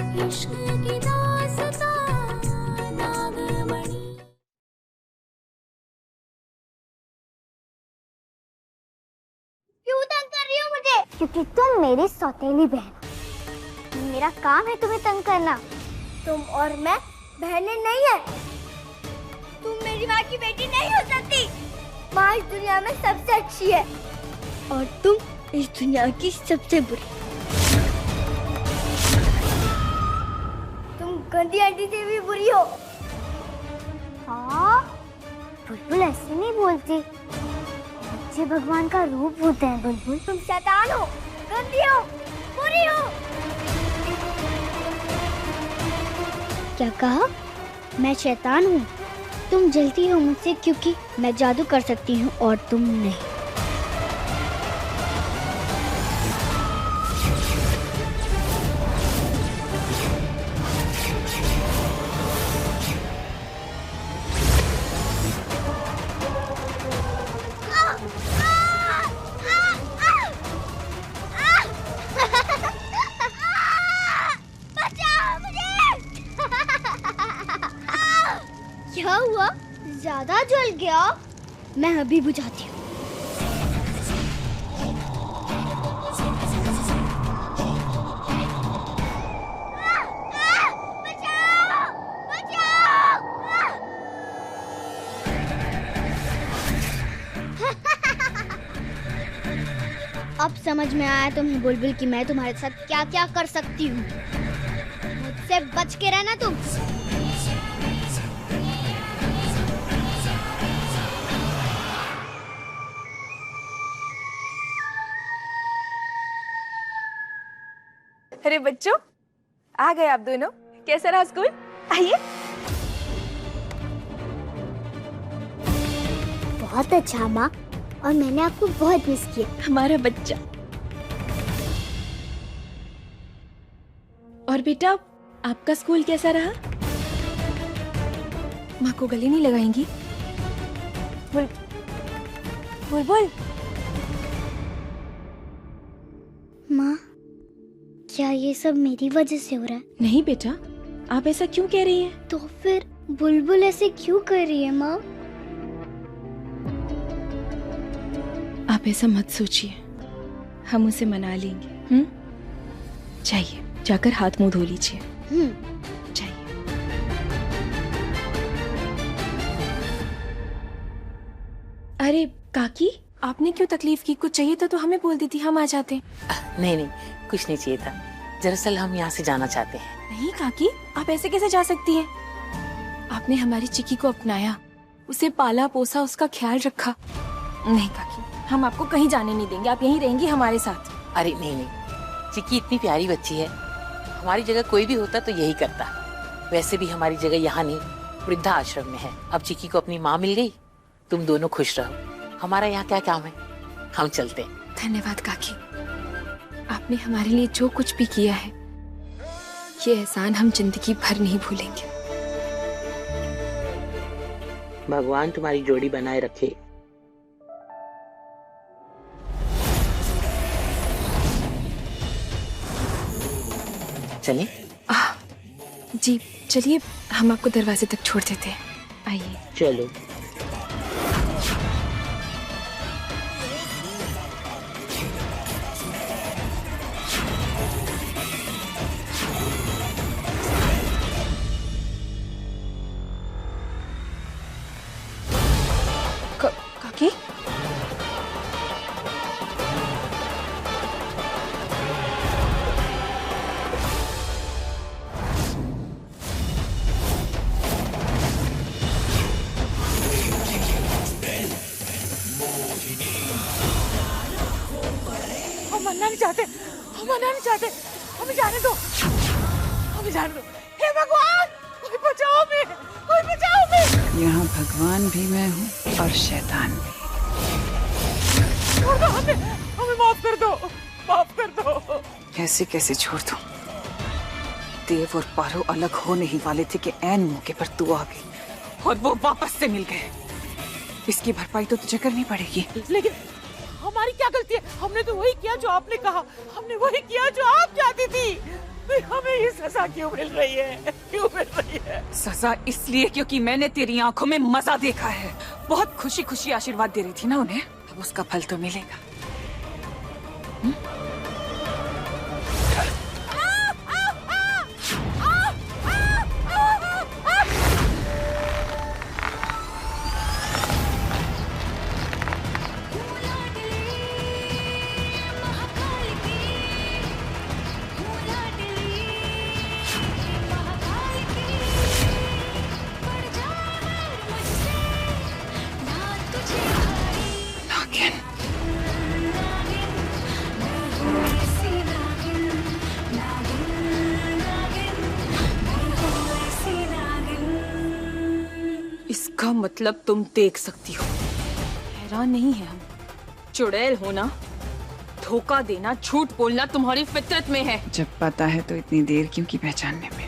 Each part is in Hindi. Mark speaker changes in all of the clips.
Speaker 1: इश्क की दास्तां नागमणि।
Speaker 2: क्यों तंग कर रही हो मुझे? क्योंकि तुम मेरी सौतेली बहन हो। मेरा काम है तुम्हें तंग करना। तुम और मैं बहनें नहीं है। तुम मेरी माँ की बेटी नहीं हो सकती। माँ इस दुनिया में सबसे अच्छी है और तुम इस दुनिया की सबसे बुरी। तुम गंदी आंटी से भी बुरी हो। हाँ, बुलबुल ऐसे नहीं बोलती। बच्चे भगवान का रूप होते हैं बुलबुल। तुम शैतान हो, गंदी हो, बुरी हो। क्या कहा? मैं शैतान हूँ? तुम जलती हो मुझसे क्योंकि मैं जादू कर सकती हूँ और तुम नहीं। क्या हुआ? ज्यादा जल गया? मैं अभी बुझाती हूँ। अब समझ में आया तुम्हें बुलबुल कि मैं तुम्हारे साथ क्या क्या कर सकती हूँ। मुझसे बच के रहना तुम।
Speaker 3: अरे बच्चों, आ गए आप दोनों। कैसा रहा स्कूल? आइए।
Speaker 2: बहुत अच्छा माँ, और मैंने आपको बहुत मिस किया।
Speaker 3: हमारा बच्चा। और बेटा, आपका स्कूल कैसा रहा? माँ को गले नहीं लगाएंगी? बुलबुल।
Speaker 2: माँ, क्या ये सब मेरी वजह से हो रहा है?
Speaker 3: नहीं बेटा, आप ऐसा क्यों कह रही हैं?
Speaker 2: तो फिर बुलबुल ऐसे क्यों कर रही है माँ?
Speaker 3: आप ऐसा मत सोचिए, हम उसे मना लेंगे। जाइए, जाकर हाथ मुंह धो लीजिए। जाइए। अरे काकी, आपने क्यों तकलीफ की? कुछ चाहिए था तो हमें बोल देती, हम आ जाते।
Speaker 4: नहीं नहीं, कुछ नहीं चाहिए था। दरअसल हम यहाँ से जाना चाहते हैं।
Speaker 3: नहीं काकी, आप ऐसे कैसे जा सकती हैं? आपने हमारी चिक्की को अपनाया, उसे पाला पोसा, उसका ख्याल रखा। नहीं काकी, हम आपको कहीं जाने नहीं देंगे। आप यहीं रहेंगी हमारे साथ।
Speaker 4: अरे नहीं नहीं, चिक्की इतनी प्यारी बच्ची है, हमारी जगह कोई भी होता तो यही करता। वैसे भी हमारी जगह यहाँ नहीं, वृद्धा आश्रम में है। अब चिक्की को अपनी माँ मिल गई, तुम दोनों खुश रहो। हमारा यहाँ क्या काम है, हम चलते हैं।
Speaker 3: धन्यवाद काकी, आपने हमारे लिए जो कुछ भी किया है, ये एहसान हम जिंदगी भर नहीं भूलेंगे।
Speaker 4: भगवान तुम्हारी जोड़ी बनाए रखे। चलें?
Speaker 3: जी चलिए, हम आपको दरवाजे तक छोड़ देते हैं। आइए।
Speaker 4: चलो।
Speaker 3: काकी?
Speaker 5: हम मरना नहीं चाहते, हम मरना नहीं चाहते। हमें जाने दो, हमें जाने दो। हे भगवान, कोई बचाओ हमें, कोई बचाओ हमें।
Speaker 6: यहाँ भगवान भी मैं हूँ और शैतान भी।
Speaker 5: छोड़ दो हमें, हमें माफ कर दो, माफ कर दो।
Speaker 6: कैसे कैसे छोड़ दूँ? देव और पारो अलग होने ही वाले थे कि ऐन मौके पर तू आ गई और वो वापस से मिल गए। इसकी भरपाई तो तुझे करनी पड़ेगी।
Speaker 5: लेकिन हमारी क्या गलती है? हमने तो वही किया जो आपने कहा, हमने वही किया जो आप चाहती थी। हमें ये सजा क्यों मिल रही है? क्यों मिल रही है?
Speaker 6: सजा इसलिए क्योंकि मैंने तेरी आंखों में मजा देखा है। बहुत खुशी खुशी आशीर्वाद दे रही थी ना उन्हें, अब उसका फल तो मिलेगा। नागिन, इसका मतलब तुम देख सकती हो।
Speaker 3: हैरान नहीं है हम, चुड़ैल होना, धोखा देना, झूठ बोलना तुम्हारी फितरत में है।
Speaker 6: जब पता है तो इतनी देर क्यों की पहचानने में?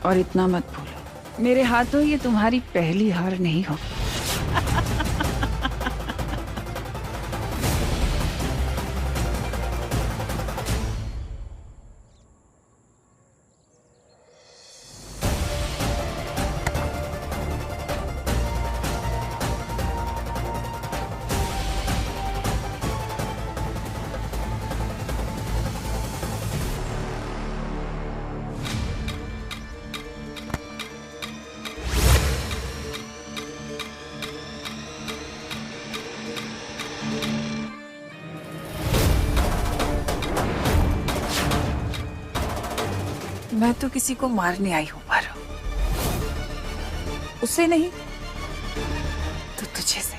Speaker 6: और इतना मत भूलो, मेरे हाथों ये तुम्हारी पहली हार नहीं हो। मैं तो किसी को मारने आई हूँ पारो, उसे नहीं तो तुझे सही।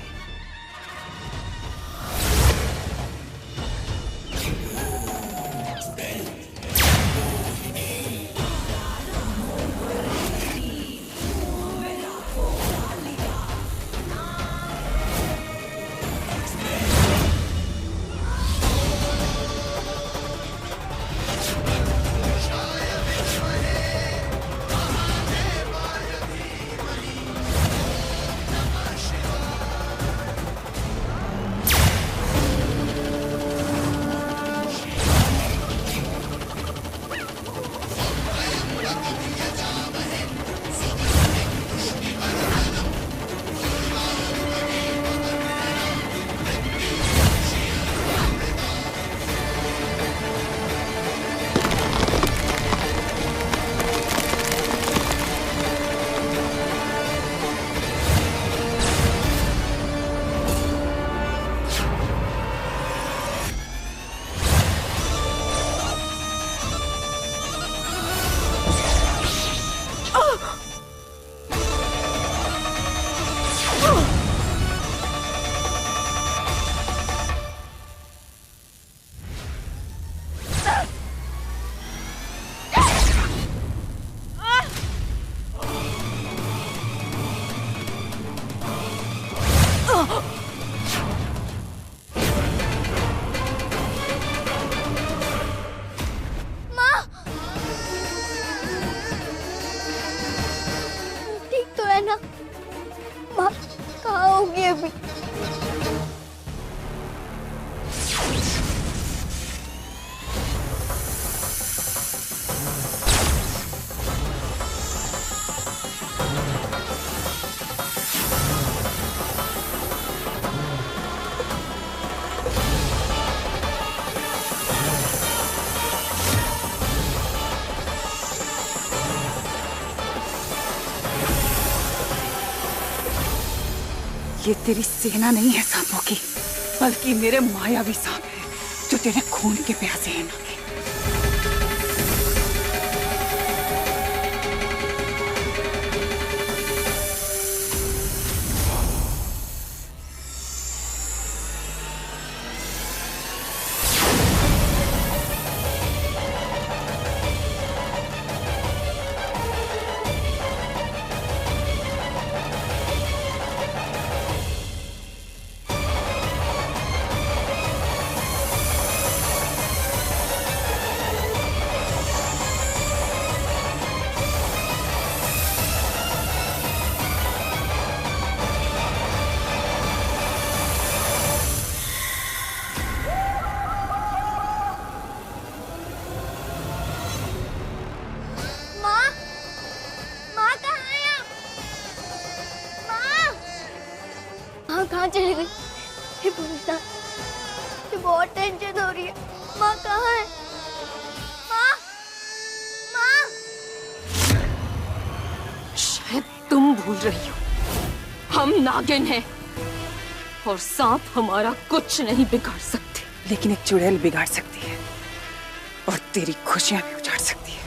Speaker 2: ठीक तो है ना? माँ कहाँ होगी अभी?
Speaker 6: ये तेरी सेना नहीं है सांपों की, बल्कि मेरे मायावी सांप है जो तेरे खून के प्यासे हैं नागिन।
Speaker 2: चली गई? हे भगवान, मुझे बहुत टेंशन हो रही है। माँ कहाँ है? माँ, माँ।
Speaker 3: शायद तुम भूल रही हो, हम नागिन हैं और सांप हमारा कुछ नहीं बिगाड़ सकते।
Speaker 6: लेकिन एक चुड़ैल बिगाड़ सकती है और तेरी खुशियां भी उजाड़ सकती है।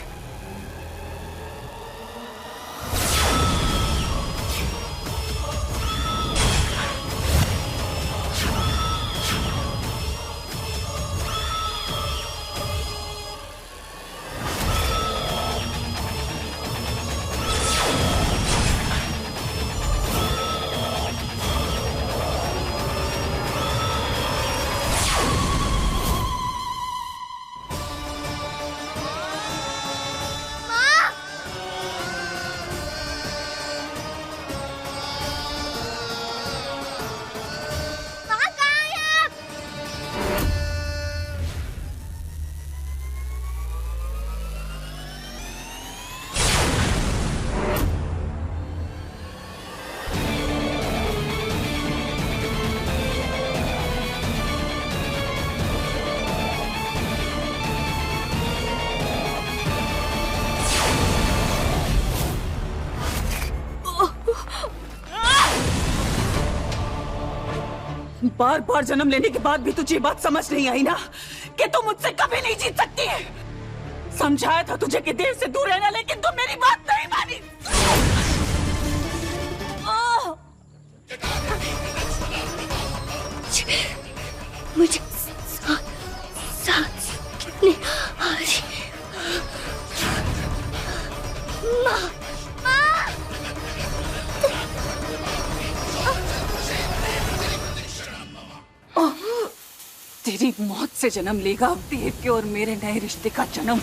Speaker 6: बार बार जन्म लेने के बाद भी तुझे बात समझ नहीं आई ना कि तू मुझसे कभी नहीं जीत सकती है। समझाया था तुझे कि देव से दूर रहना, लेकिन तू मेरी बात नहीं मानी।
Speaker 2: मुझे सांस कितनी आ रही। माँ, माँ।
Speaker 6: तेरी मौत से जन्म लेगा अब देव के और मेरे नए रिश्ते का जन्म।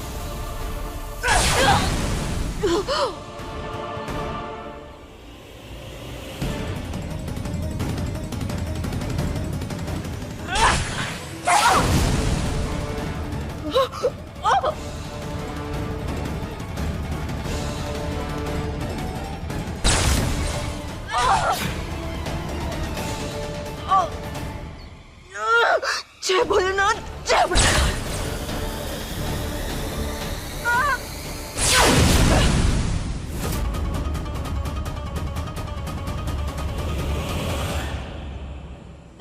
Speaker 6: जय भोलेनाथ, जय भोलेनाथ।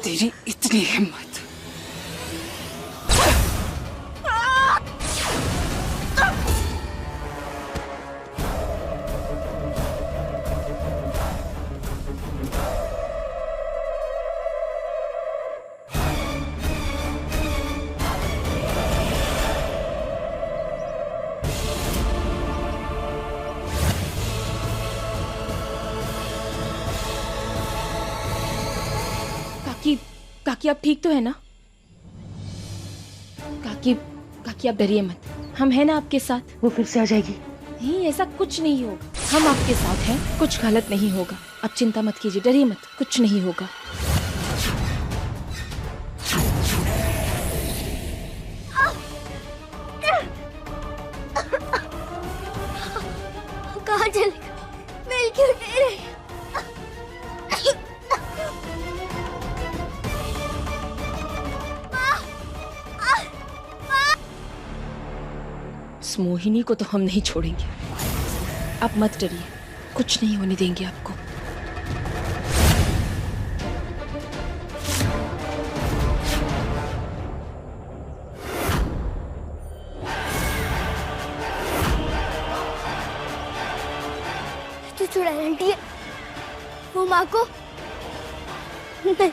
Speaker 6: तेरी इतनी हिम्मत।
Speaker 3: काकी आप ठीक तो है ना? काकी आप डरिए मत, हम हैं ना आपके साथ।
Speaker 5: वो फिर से आ जाएगी।
Speaker 3: नहीं, ऐसा कुछ नहीं होगा, हम आपके साथ हैं, कुछ गलत नहीं होगा। आप चिंता मत कीजिए, डरिए मत, कुछ नहीं होगा।
Speaker 2: कहाँ चली? मिल क्यों नहीं रही?
Speaker 3: इस मोहिनी को तो हम नहीं छोड़ेंगे। आप मत डरिए, कुछ नहीं होने देंगे आपको।
Speaker 2: तू चुड़ैल है, वो माँ को नहीं।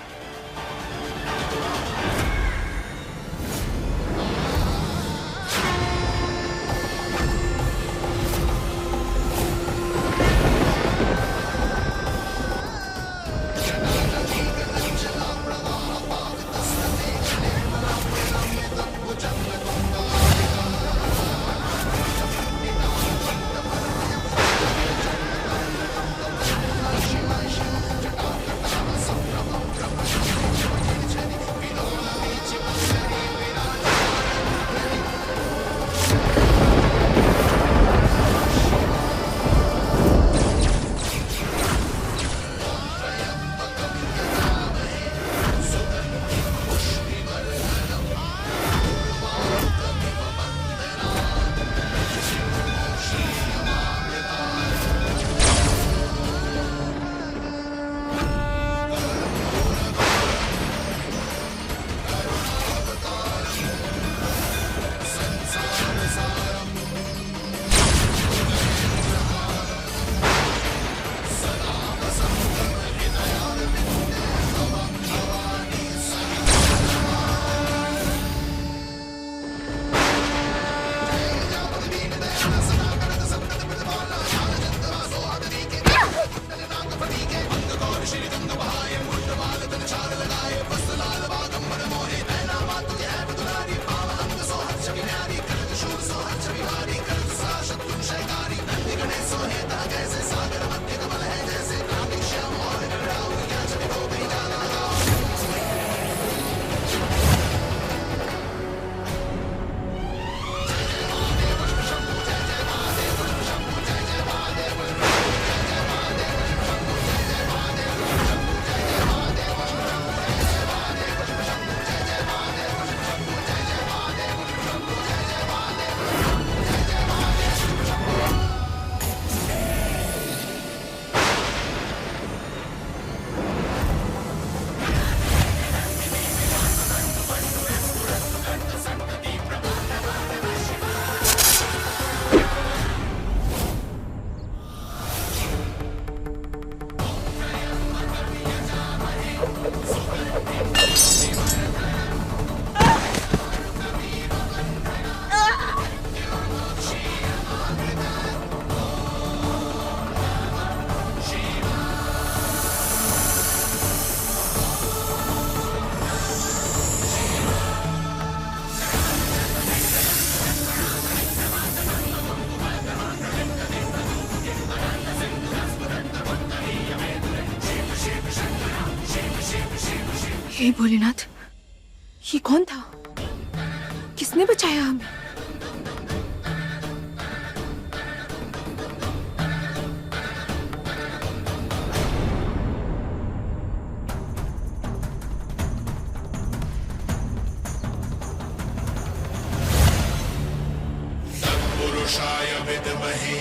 Speaker 3: हे भोलेनाथ, ये कौन था? किसने बचाया हमें?
Speaker 7: पुरुषाय विद्महे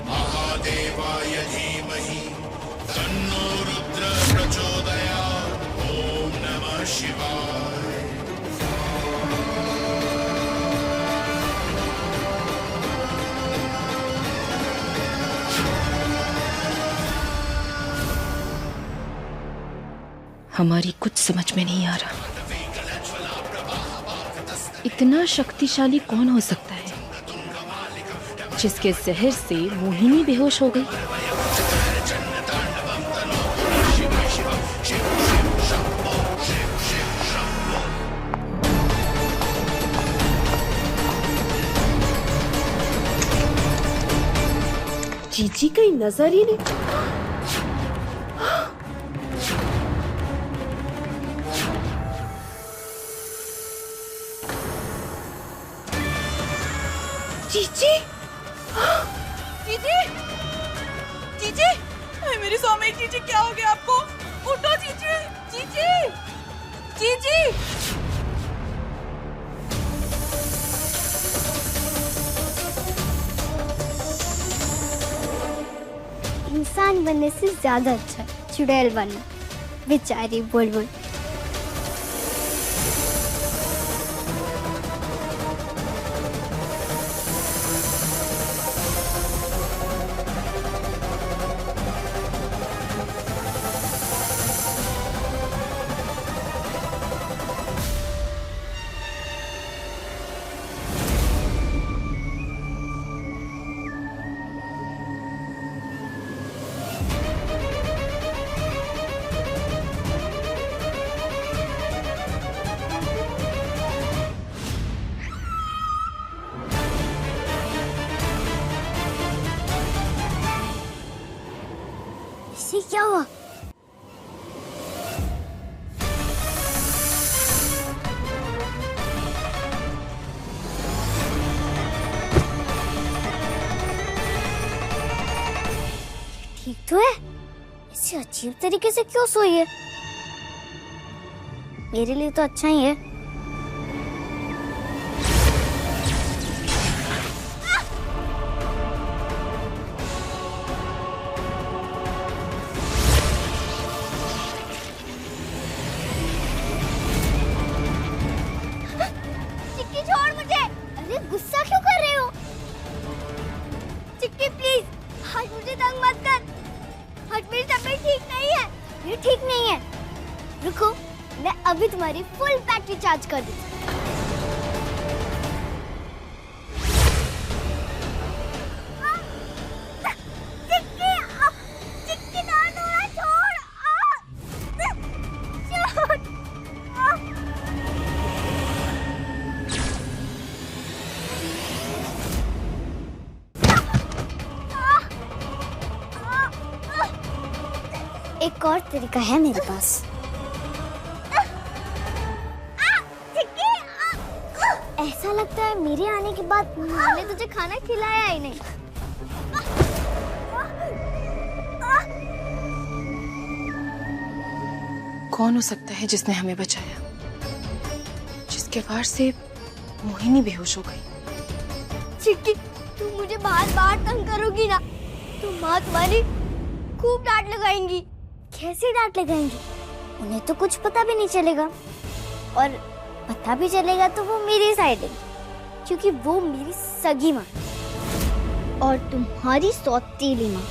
Speaker 7: महादेवाय धीमहि तन्नो रुद्र प्रचोदयात्। ओम नमः शिवाय।
Speaker 3: हमारी कुछ समझ में नहीं आ रहा। इतना शक्तिशाली कौन हो सकता है जिसके जहर से मोहिनी बेहोश हो गई?
Speaker 5: चीची कहीं नजर ही नहीं। चीची, चीची, चीची, मेरी सौम्य चीची, क्या हो गया आपको? उठो चीची, चीची, चीची।
Speaker 2: इंसान बनने से ज्यादा अच्छा चुड़ैल बनना। बेचारी बुलबुल। इसे क्या हुआ? ठीक तो है? इसे अजीब तरीके से क्यों सोई है? मेरे लिए तो अच्छा ही है। चिक्की छोड़ मुझे। अरे गुस्सा क्यों कर रहे हो? चिक्की प्लीज, आज मुझे तंग मत कर। आज मेरी तबीयत ठीक नहीं है। ये ठीक नहीं है। रुको, मैं अभी तुम्हारी फुल बैटरी चार्ज कर दूँ। एक और तरीका है मेरे पास। ऐसा लगता है मेरे आने के बाद मैंने तुझे खाना खिलाया ही नहीं।
Speaker 3: कौन हो सकता है जिसने हमें बचाया, जिसके वार से मोहिनी बेहोश हो गई?
Speaker 2: चिक्की, तुम मुझे बार बार तंग करोगी ना तो माँ तुम्हारी खूब डांट लगाएंगी। कैसे डांट लगाएंगी? उन्हें तो कुछ पता भी नहीं चलेगा, और पता भी चलेगा तो वो मेरी साइड है, क्योंकि वो मेरी सगी माँ और तुम्हारी सौतेली माँ।